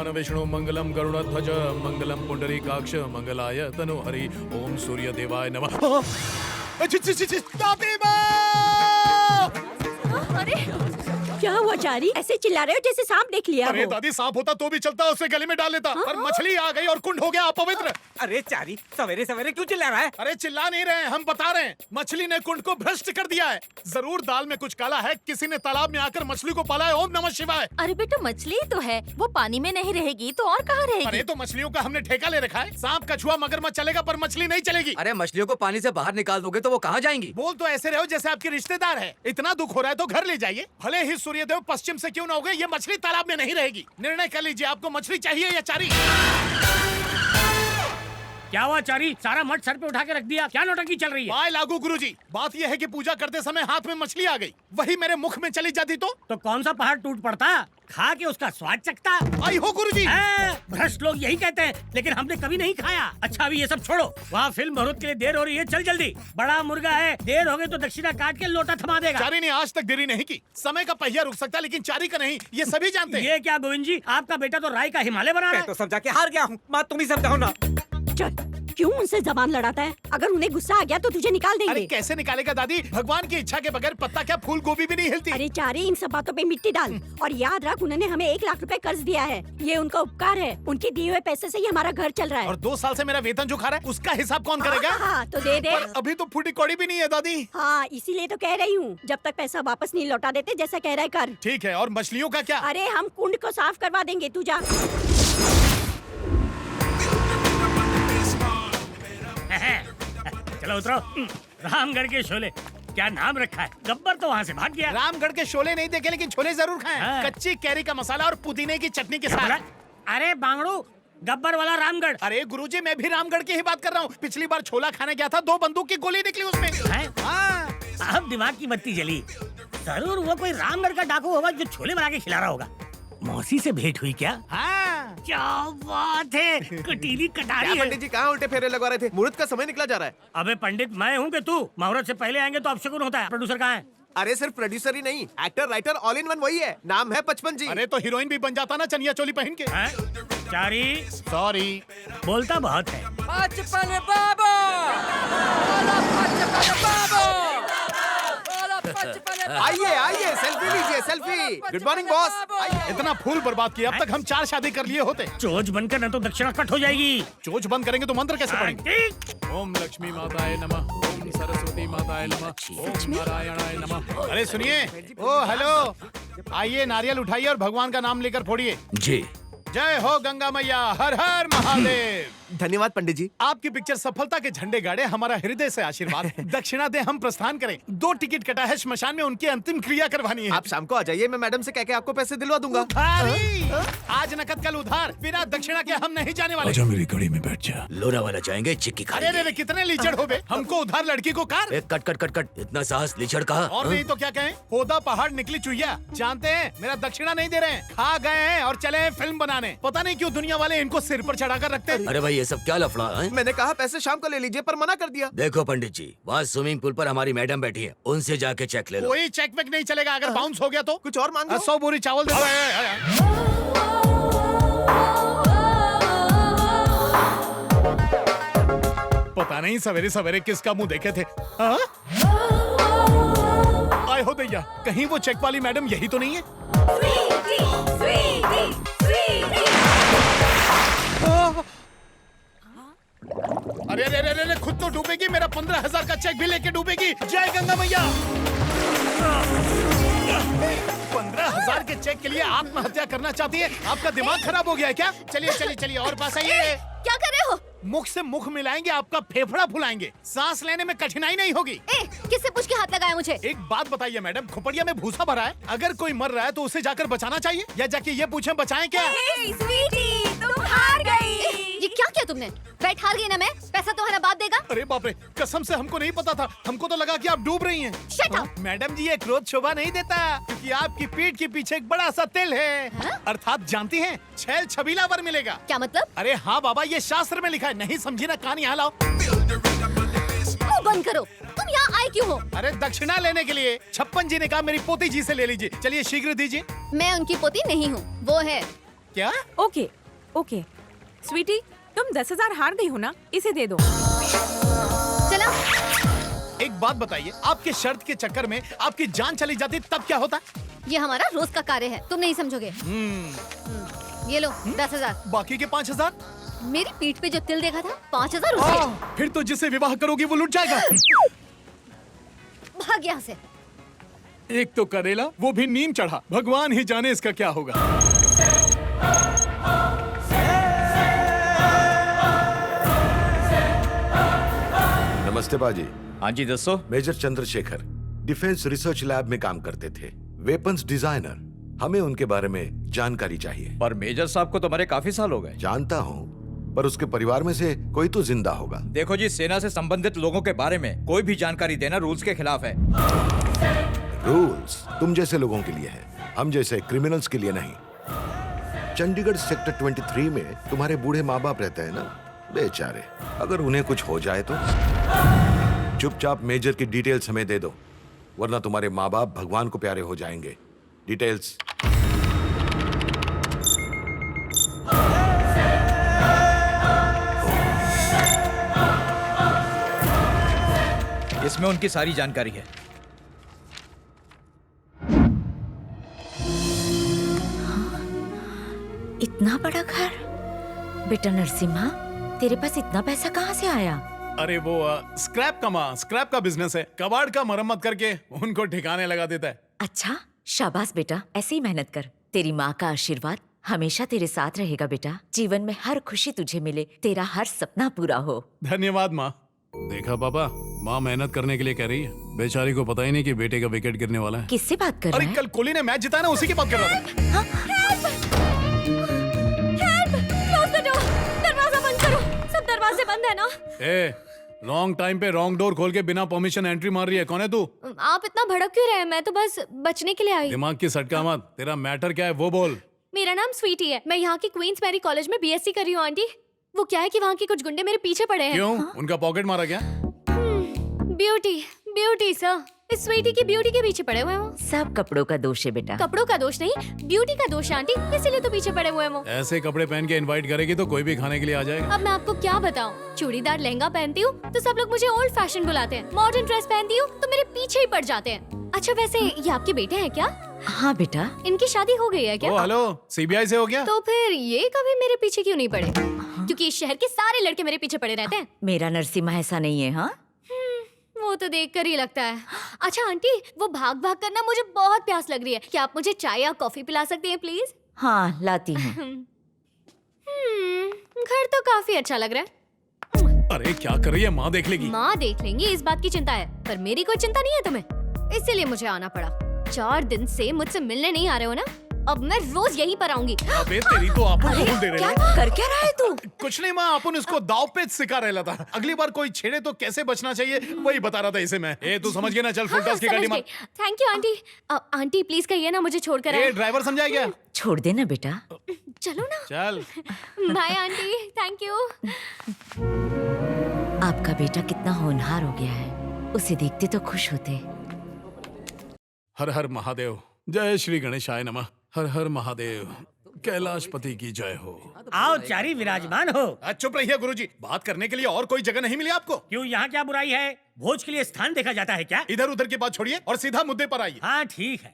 भगवान विष्णु मंगलम गरुड़ध्वज मंगलम पुंडरीकाक्ष मंगलाय तनोहरि ओम सूर्य देवाय नमः। दादी माँ! अरे क्या हुआ चारी? ऐसे चिल्ला रहे हो जैसे सांप देख लिया अरे हो। दादी सांप होता तो भी चलता, उसे गले में डाल लेता, पर मछली आ गई और कुंड हो गया अपवित्र। अरे चारी सवेरे सवेरे क्यों चिल्ला रहा है? अरे चिल्ला नहीं रहे, हम बता रहे हैं, मछली ने कुंड को भ्रष्ट कर दिया है। जरूर दाल में कुछ काला है, किसी ने तालाब में आकर मछली को पाला है। ओम नमः शिवाय। अरे बेटा मछली तो है, वो पानी में नहीं रहेगी तो और कहाँ रहेगी? अरे तो मछलियों का हमने ठेका ले रखा है। सांप कछुआ मगरमच्छ चलेगा पर मछली नहीं चलेगी। अरे मछलियों को पानी से बाहर निकाल दोगे तो वो कहाँ जाएंगी? बोल तो ऐसे रहो जैसे आपके रिश्तेदार है। इतना दुख हो रहा है तो घर ले जाइए। भले ही सूर्यदेव पश्चिम से क्यों न हो गए, ये मछली तालाब में नहीं रहेगी। निर्णय कर लीजिए, आपको मछली चाहिए या चारी? क्या हुआ चारी? सारा मठ सर पे उठा के रख दिया, क्या नौटंकी चल रही है? वाह लागू गुरुजी, बात यह है कि पूजा करते समय हाथ में मछली आ गई, वही मेरे मुख में चली जाती तो कौन सा पहाड़ टूट पड़ता? खा के उसका स्वाद चखता। आई हो गुरुजी। भ्रष्ट लोग यही कहते हैं, लेकिन हमने कभी नहीं खाया। अच्छा अभी ये सब छोड़ो, वहाँ फिल्म मुहूर्त के लिए देर हो रही है, चल जल्दी। बड़ा मुर्गा है, देर हो गई तो दक्षिणा काट के लोटा थमा देगा। चारी ने आज तक देरी नहीं की। समय का पहिया रुक सकता लेकिन चारी का नहीं, ये सभी जानते हैं। ये क्या गोविंद जी, आपका बेटा तो राय का हिमालय बना रहा है। तो समझा के हार गया हूँ, माँ तुम ही समझाओ ना। चल क्यों उनसे जबान लड़ाता है? अगर उन्हें गुस्सा आ गया तो तुझे निकाल अरे देंगे। कैसे निकालेगा दादी, भगवान की इच्छा के बगैर पत्ता क्या फूल गोभी भी नहीं हिलती। अरे चारी इन सब बातों पे मिट्टी डाल और याद रख उन्होंने हमें 1 लाख रुपए कर्ज दिया है। ये उनका उपकार है, उनके दिए हुए पैसे से ही हमारा घर चल रहा है। और 2 साल से मेरा वेतन जो खा रहा है उसका हिसाब कौन करेगा? हाँ, तो दे दे। पर अभी तो फूटी कौड़ी भी नहीं है दादी। हाँ इसीलिए तो कह रही हूँ, जब तक पैसा वापस नहीं लौटा देते जैसा कह रहा है कर। ठीक है, और मछलियों का क्या? अरे हम कुंड को साफ करवा देंगे, तू जा। चलो उतरो। रामगढ़ के शोले, क्या नाम रखा है? गब्बर तो वहाँ से भाग गया। रामगढ़ के शोले नहीं देखे लेकिन छोले जरूर खाए। हाँ। कच्ची कैरी का मसाला और पुदीने की चटनी के क्या बोला? साथ। अरे बांगड़ू, गब्बर वाला रामगढ़। अरे गुरुजी मैं भी रामगढ़ की ही बात कर रहा हूँ। पिछली बार छोला खाने गया था, 2 बंदूक की गोली निकली उसमें। है? हाँ। अब दिमाग की बत्ती जली। जरूर वो कोई रामगढ़ का डाकू होगा जो छोले बना के खिला रहा होगा। मौसी से भेंट हुई क्या? हाँ। क्या बात है, कटीली कटारी है। पंडित जी कहाँ उल्टे फेरे लगवा रहे थे? मुहूर्त का समय निकला जा रहा है। अबे पंडित मैं हूँ कि तू? मुहूर्त से पहले आएंगे तो अपशकुन होता है। प्रोड्यूसर कहाँ है? अरे सिर्फ प्रोड्यूसर ही नहीं, actor writer all in one वही है। नाम है 55 जी। अरे तो हीरोइन भी बन जाता ना चनिया चोली पहन के। हैं? चारी सॉरी। बोलता बहुत है। बचपन बाबा, आइए आइए सेल्फी लीजिए, सेल्फी। Good morning boss. इतना फूल बर्बाद किया, अब तक हम 4 शादी कर लिए होते। चोच बनकर न तो दक्षिणा कट हो जाएगी। चोच बंद करेंगे तो मंत्र कैसे पढ़ेंगे? ठीक। ओम लक्ष्मी माताय नमः, ओम सरस्वती माताय नमः, ओम नारायणाय नमः। अरे सुनिए, ओ हेलो, आइए नारियल उठाइए और भगवान का नाम लेकर फोड़िए। जी। जय हो गंगा मैया, हर हर महादेव। धन्यवाद पंडित जी। आपकी पिक्चर सफलता के झंडे गाड़े, हमारा हृदय से आशीर्वाद। दक्षिणा दे, हम प्रस्थान करें। 2 टिकट कटा है, श्मशान में उनकी अंतिम क्रिया करवानी है। आप शाम को आ जाइए, मैं मैडम से कह के आपको पैसे दिलवा दूंगा। उधारी। आज नकद कल उधार, बिना दक्षिणा के हम नहीं जाने वाले। आजा मेरी गाड़ी में बैठ जा। लोरा वाला जाएंगे, चिक्की अरे रे रे, कितने लीचड़ हो बे, हमको उधार लड़की को car. Cut cut cut cut, इतना साहस लिचड़ कहा। और नहीं तो क्या कहें, होदा पहाड़ निकली चुईया। जानते हैं मेरा दक्षिणा नहीं दे रहे हैं, खा गए हैं और चले हैं फिल्म बनाने। पता नहीं क्यों दुनिया वाले इनको सिर पर चढ़ाकर रखते हैं। अरे भाई ये सब क्या लफड़ा है? मैंने कहा पैसे शाम को ले लीजिए, पर मना कर दिया। देखो पंडित जी, वहाँ स्विमिंग पूल पर हमारी मैडम बैठी है, उनसे जाके चेक ले लो। कोई चेक वेक नहीं चलेगा, अगर बाउंस हो गया तो। कुछ और मांगो। 100 बोरी चावल दे दो। पता नहीं सवेरे सवेरे किसका मुंह देखे थे। हाँ? आए हो दैया, कहीं वो चेक वाली मैडम यही तो नहीं है? अरे अरे अरे अरे, खुद तो डूबेगी, मेरा 15,000 का चेक भी लेके डूबेगी। जय गंगा मैया। 15,000 के चेक के लिए आत्महत्या करना चाहती है? आपका दिमाग खराब हो गया है क्या? चलिए चलिए चलिए और पास आइए। क्या कर रहे हो? मुख से मुख मिलाएंगे, आपका फेफड़ा फुलाएंगे, सांस लेने में कठिनाई नहीं होगी। किससे पूछ के हाथ लगाया मुझे? एक बात बताइए मैडम, खोपड़िया में भूसा भरा है, अगर कोई मर रहा है तो उसे जाकर बचाना चाहिए या जाके ये पूछें बचाएं क्या? स्वीटी, तुम हार गई। ये क्या किया तुमने? बैठ, हार गई ना मैं। पैसा तुम्हारा बाप देगा। अरे बाप रे, कसम से हमको नहीं पता था, हमको तो लगा कि आप डूब रही हैं। Shut up! मैडम जी ये क्रोध शोभा नहीं देता, क्योंकि आपकी पीठ के पीछे एक बड़ा सा तिल है। अर्थात जानती हैं, छैल छबीला वर मिलेगा। क्या मतलब? अरे हाँ बाबा, ये शास्त्र में लिखा है, नहीं समझी ना, कहानी यहाँ लाओ। मुंह बंद करो, तुम यहाँ आए क्यों हो? अरे दक्षिणा लेने के लिए। 56 जी ने कहा मेरी पोती जी से ले लीजिए। चलिए शीघ्र दीजिए। मैं उनकी पोती नहीं हूँ, वो है। क्या? ओके ओके स्वीटी, तुम 10,000 हार गई हो ना, इसे दे दो। चला। एक बात बताइए, आपके शर्त के चक्कर में आपकी जान चली जाती तब क्या होता? ये हमारा रोज का कार्य है, तुम नहीं समझोगे। ये लो 10,000। बाकी के 5,000? मेरी पीठ पे जो तिल देखा था 5,000 उसके। फिर तो जिसे विवाह करोगी वो लुट जाएगा। भाग यहाँ से। एक तो करेला, वो भी नीम चढ़ा। भगवान ही जाने इसका क्या होगा। नमस्ते बाजी। हाँ जी दसो। Major Chandrashekhar defence research lab में काम करते थे, वेपन्स डिजाइनर। हमें उनके बारे में जानकारी चाहिए। पर मेजर साहब को तो मरे काफी साल हो गए। जानता हूँ, पर उसके परिवार में से कोई तो जिंदा होगा। देखो जी, सेना से संबंधित लोगों के बारे में कोई भी जानकारी देना रूल्स के खिलाफ है। रूल्स तुम जैसे लोगों के लिए है, हम जैसे क्रिमिनल्स के लिए नहीं। चंडीगढ़ सेक्टर 23 में तुम्हारे बूढ़े माँ बाप रहते हैं ना, बेचारे। अगर उन्हें कुछ हो जाए तो चुपचाप मेजर की डिटेल्स हमें दे दो, वरना तुम्हारे माँ बाप भगवान को प्यारे हो जाएंगे। डिटेल्स। इसमें उनकी सारी जानकारी है। इतना बड़ा घर? बेटा नरसिम्हा, तेरे पास इतना पैसा कहाँ से आया? अरे वो स्क्रैप का बिजनेस है। कबाड़ का मरम्मत करके उनको ठिकाने लगा देता है। अच्छा, शाबाश बेटा, ऐसे ही मेहनत कर। तेरी माँ का आशीर्वाद हमेशा तेरे साथ रहेगा बेटा। जीवन में हर खुशी तुझे मिले, तेरा हर सपना पूरा हो। धन्यवाद माँ। देखा पापा, माँ मेहनत करने के लिए कह रही है। बेचारी को पता ही नहीं कि बेटे का विकेट गिरने वाला है। किससे बात कर अरे रहा है? कल कोहली ने मैच जिताया ना, उसी की बात कर रहा था। दरवाजा बंद करो, सब दरवाजे बंद है ना। रॉन्ग टाइम पे रॉन्ग डोर खोल के बिना परमिशन एंट्री मार रही है। कौन है तू? आप इतना भड़क क्यों रहे हैं? मैं तो बस बचने के लिए आई। दिमाग की सटका मत। तेरा मैटर क्या है वो बोल। मेरा नाम स्वीटी है, मैं यहाँ की क्वींस मैरी कॉलेज में बीएससी कर रही हूँ आंटी। वो क्या है कि वहाँ के कुछ गुंडे मेरे पीछे पड़े हैं। क्यों? उनका पॉकेट मारा क्या? ब्यूटी ब्यूटी सर, इस स्वीटी की ब्यूटी के पीछे पड़े हुए हैं वो। सब कपड़ों का दोष है बेटा। कपड़ों का दोष नहीं, ब्यूटी का दोष है आंटी, इसीलिए तो पीछे पड़े हुए हैं वो। ऐसे कपड़े पहन के इनवाइट करेगी तो कोई भी खाने के लिए आ जाएगा। अब मैं आपको क्या बताऊं, चूड़ीदार लहंगा पहनती हूँ तो सब लोग मुझे ओल्ड फैशन बुलाते हैं, मॉडर्न ड्रेस पहनती हूँ तो मेरे पीछे ही पड़ जाते हैं। अच्छा वैसे ये आपके बेटे हैं क्या? हाँ बेटा। इनकी शादी हो गई है क्या? ओ हेलो, सीबीआई से हो गया? तो फिर ये कभी मेरे पीछे क्यों नहीं पड़े? क्योंकि इस शहर के सारे लड़के मेरे पीछे पड़े रहते हैं। मेरा नरसिम्हा ऐसा नहीं है। हाँ, वो तो देखकर ही लगता है। अच्छा आंटी, वो भाग भाग करना मुझे बहुत प्यास लग रही है, क्या आप मुझे चाय या कॉफी पिला सकती हैं प्लीज? हाँ लाती हूँ। घर तो काफी अच्छा लग रहा है। अरे क्या कर रही है? माँ देख लेगी। माँ देख लेंगी इस बात की चिंता है, पर मेरी कोई चिंता नहीं है तुम्हें, इसीलिए मुझे आना पड़ा। 4 दिन से मुझसे मिलने नहीं आ रहे हो ना, अब मैं रोज यहीं पर आऊंगी। अबे तेरी तो आपन को दे रहे क्या हैं। कर क्या रहा है तू? कुछ नहीं माँ, अपन इसको दाव पेच सिखा रहा था। अगली बार कोई छेड़े तो कैसे बचना चाहिए वही बता रहा था इसे मैं। तू समझ गया ना? चल फुल टॉस की गाड़ी मार। Thank you aunty. Aunty please कहिए ना मुझे छोड़कर आए। ड्राइवर समझा क्या? छोड़ देना बेटा। चलो ना। चल। Bye aunty, thank you. आपका बेटा कितना होनहार हो गया है, उसे देखते तो खुश होते। हर हर महादेव। जय श्री गणेशाय नमः। हर हर महादेव। कैलाशपति की जय हो। आओ चारी विराजमान हो। चुप रहिए गुरुजी, बात करने के लिए और कोई जगह नहीं मिली आपको? क्यों, यहाँ क्या बुराई है? भोज के लिए स्थान देखा जाता है क्या? इधर उधर की बात छोड़िए और सीधा मुद्दे पर आइए। हाँ ठीक है।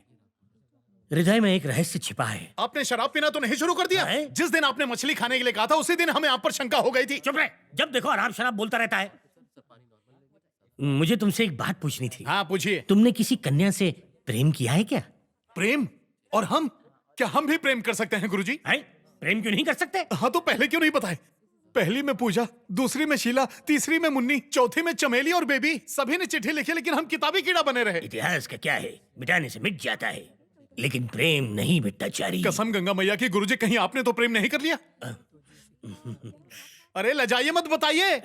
हृदय में एक रहस्य छिपा है। आपने शराब पीना तो नहीं शुरू कर दिया? है? जिस दिन आपने मछली खाने के लिए कहा था उसी दिन हमें आप पर शंका हो गई थी। चुप रहे, जब देखो आराम शराब बोलता रहता है। मुझे तुमसे एक बात पूछनी थी। हाँ पूछिए। तुमने किसी कन्या से प्रेम किया है क्या? प्रेम? और हम? क्या हम भी प्रेम कर सकते हैं गुरुजी? है? प्रेम क्यों नहीं कर सकते? हाँ तो पहले क्यों नहीं बताए? पहली में पूजा, दूसरी में शीला, तीसरी में मुन्नी, चौथी में चमेली और बेबी। सभी ने चिट्ठी लिखी लेकिन हम किताबी कीड़ा बने रहे। इतिहास का क्या है, मिटाने से मिट जाता है, लेकिन प्रेम नहीं मिटता चारी। कसम गंगा मैया की गुरुजी, कहीं आपने तो प्रेम नहीं कर लिया? अरे लजाइए मत, बताइए।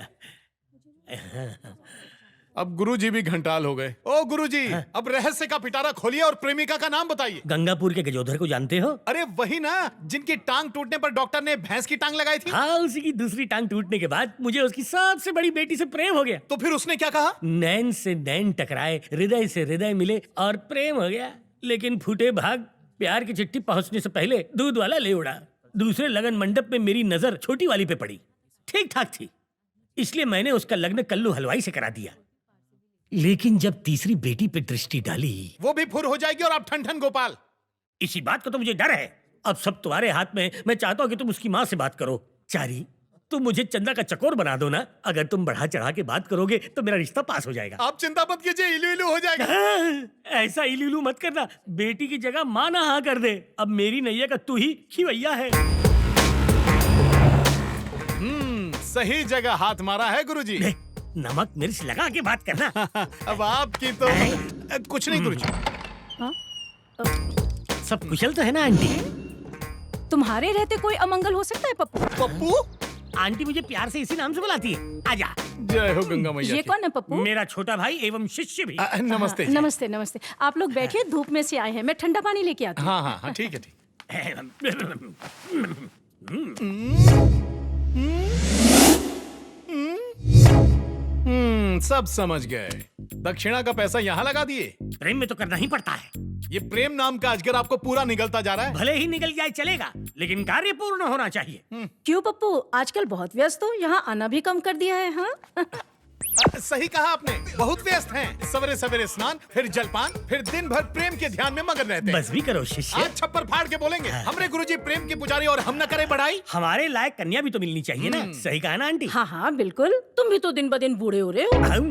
अब गुरुजी भी घंटाल हो गए। ओ गुरुजी, अब रहस्य का पिटारा खोलिए और प्रेमिका का नाम बताइए। गंगापुर के गजोधर को जानते हो? अरे वही ना, जिनकी टांग टूटने पर डॉक्टर ने भैंस की टांग लगाई थी। हाँ, उसी की दूसरी टांग टूटने के बाद मुझे उसकी सबसे बड़ी बेटी से प्रेम हो गया। तो फिर उसने क्या कहा? नैन से नैन टकराए, हृदय से हृदय मिले और प्रेम हो गया। लेकिन फूटे भाग, प्यार की चिट्ठी पहुंचने से पहले दूध वाला ले उड़ा। दूसरे लगन मंडप में मेरी नजर छोटी वाली पे पड़ी, ठीक ठाक थी, इसलिए मैंने उसका लग्न कल्लू हलवाई से करा दिया। लेकिन जब तीसरी बेटी पे दृष्टि डाली, वो भी फुर हो जाएगी और आप ठन ठन गोपाल। इसी बात को तो मुझे डर है। अब सब तुम्हारे हाथ में। मैं चाहता हूँ कि तुम उसकी माँ से बात करो। चारी, तुम मुझे चंदा का चकोर बना दो ना। अगर तुम बढ़ा चढ़ा के बात करोगे तो मेरा रिश्ता पास हो जाएगा। आप चिंता मत कीजिए, इलू इलू हो जाएगा। ऐसा इलू मत करना, बेटी की जगह माँ ना हाँ कर दे। अब मेरी नैया का तू ही खिवैया है। सही जगह हाथ मारा है गुरुजी। नमक मिर्च लगा के बात करना। अब आपकी तो कुछ नहीं गुरुजी। सब कुशल तो है ना आंटी? तुम्हारे रहते कोई अमंगल हो सकता है पप्पू? पप्पू? आंटी मुझे प्यार से इसी नाम से बुलाती है। आजा। जय हो गंगा मैया ये की। कौन है पप्पू? मेरा छोटा भाई एवं शिष्य भी। नमस्ते जी। नमस्ते नमस्ते। आप लोग बैठिए, धूप में से आए हैं, मैं ठंडा पानी लेके आती हूँ। हाँ हाँ हाँ, ठीक है ठीक। सब समझ गए। दक्षिणा का पैसा यहाँ लगा दिए। प्रेम में तो करना ही पड़ता है। ये प्रेम नाम का अजगर आपको पूरा निगलता जा रहा है। भले ही निकल जाए चलेगा, लेकिन कार्य पूर्ण होना चाहिए। क्यों पप्पू, आजकल बहुत व्यस्त हो, यहाँ आना भी कम कर दिया है? हाँ सही कहा आपने, बहुत व्यस्त हैं। सवेरे सवेरे स्नान, फिर जलपान, फिर दिन भर प्रेम के ध्यान में मगन रहते हैं। बस भी करो शिष्य। आज छप्पर फाड़ के बोलेंगे हमरे गुरुजी प्रेम के पुजारी और हम न करें बढ़ाई। हमारे लायक कन्या भी तो मिलनी चाहिए ना। सही कहा ना आंटी? हाँ हाँ बिल्कुल, तुम भी तो दिन ब दिन बूढ़े हो रहे हो।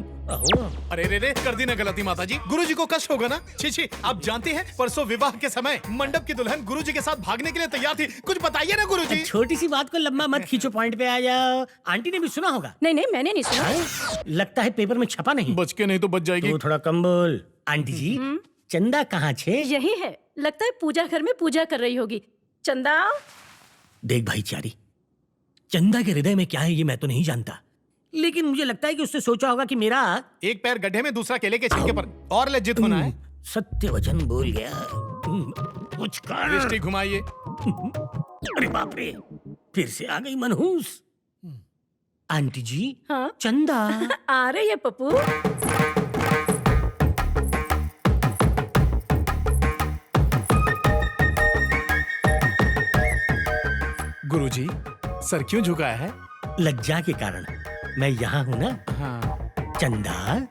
अरे रे कर दी ना गलती माताजी, गुरुजी को कष्ट होगा ना। छी आप जानते हैं परसों विवाह के समय मंडप की दुल्हन गुरुजी के साथ भागने के लिए तैयार थी। कुछ बताइए ना गुरुजी। छोटी सी बात को लंबा मत खींचो, पॉइंट पे आ जाओ। आंटी ने भी सुना होगा। नहीं नहीं, मैंने नहीं सुना। लगता है पेपर में छपा नहीं। बच के नहीं तो बच जाएगी। तो थोड़ा कम बोल। आंटी जी, चंदा कहाँ छे? यही है, लगता है पूजा घर में पूजा कर रही होगी। चंदा। देख भाईचारी, चंदा के हृदय में क्या है ये मैं तो नहीं जानता, लेकिन मुझे लगता है कि उसने सोचा होगा कि मेरा एक पैर गड्ढे में, दूसरा केले के छिलके पर। और लज्जित होना है। सत्य वचन बोल गया। कुछ कर। दृष्टि घुमाइए। अरे बाप रे, फिर से आ गई मनहूस। आंटी जी, हाँ चंदा आ रही है पप्पू। गुरुजी, सर क्यों झुकाया है? लज्जा के कारण। मैं यहाँ हूँ ना। हाँ। चंदा।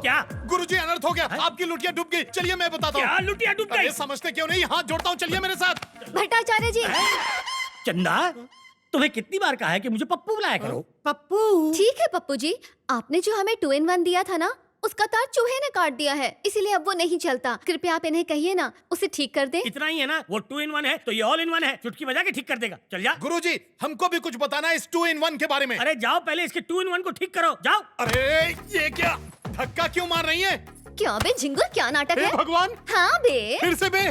क्या गुरुजी, अनर्थ हो गया। आपकी लुटिया डूब गई। चलिए मैं बताता हूँ। क्या लुटिया डूब गई? अरे समझते क्यों नहीं, हाथ जोड़ता हूँ, चलिए मेरे साथ। भट्टाचार्य जी। चंदा, तुम्हें कितनी बार कहा है कि मुझे पप्पू बुलाया करो? पप्पू। ठीक है पप्पू जी, आपने जो हमें 2-in-1 दिया था ना, उसका तार चूहे ने काट दिया है, इसीलिए अब वो नहीं चलता। कृपया आप इन्हें कहिए ना, उसे ठीक कर दे। इतना ही है ना? वो 2-in-1 है तो ये all-in-1 है। चुटकी बजा के ठीक कर देगा। चल जा। गुरुजी, हमको भी कुछ बताना है इस 2-in-1 के बारे में। अरे जाओ, पहले इसके 2-in-1 को ठीक करो। जाओ। अरे ये क्या, धक्का क्यों मार रही है? क्या बे झिंगुर, क्या नाटक हे है? भगवान, हाँ बे। फिर से बे।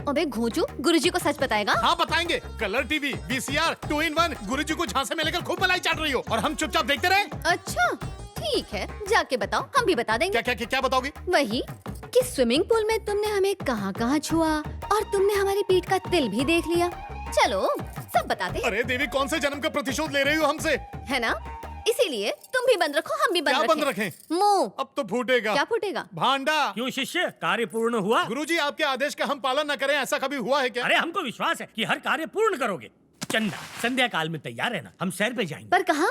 अबे घोंचू, गुरुजी को सच बताएगा? हाँ बताएंगे। कलर टीवी, VCR, 2-in-1, गुरुजी को झांसे में लेकर खूब मलाई चाट रही हो और हम चुपचाप देखते रहे। अच्छा ठीक है, जाके बताओ, हम भी बता देंगे। क्या क्या क्या, क्या बताओगी? वही कि स्विमिंग पूल में तुमने हमें कहाँ कहाँ छुआ और तुमने हमारी पीठ का तिल भी देख लिया। चलो सब बताते हैं। अरे देवी, कौन से जन्म का प्रतिशोध ले रही हो हमसे? है ना, इसीलिए तुम भी बंद रखो, हम भी क्या बंद बंद रखें? मुंह। अब तो फूटेगा। क्या फूटेगा? भांडा। क्यों शिष्य, कार्य पूर्ण हुआ? गुरुजी, आपके आदेश का हम पालन न करें, ऐसा कभी हुआ है क्या? अरे हमको विश्वास है कि हर कार्य पूर्ण करोगे। चंदा, संध्या काल में तैयार रहना, हम सैर पे जाएंगे। पर कहाँ?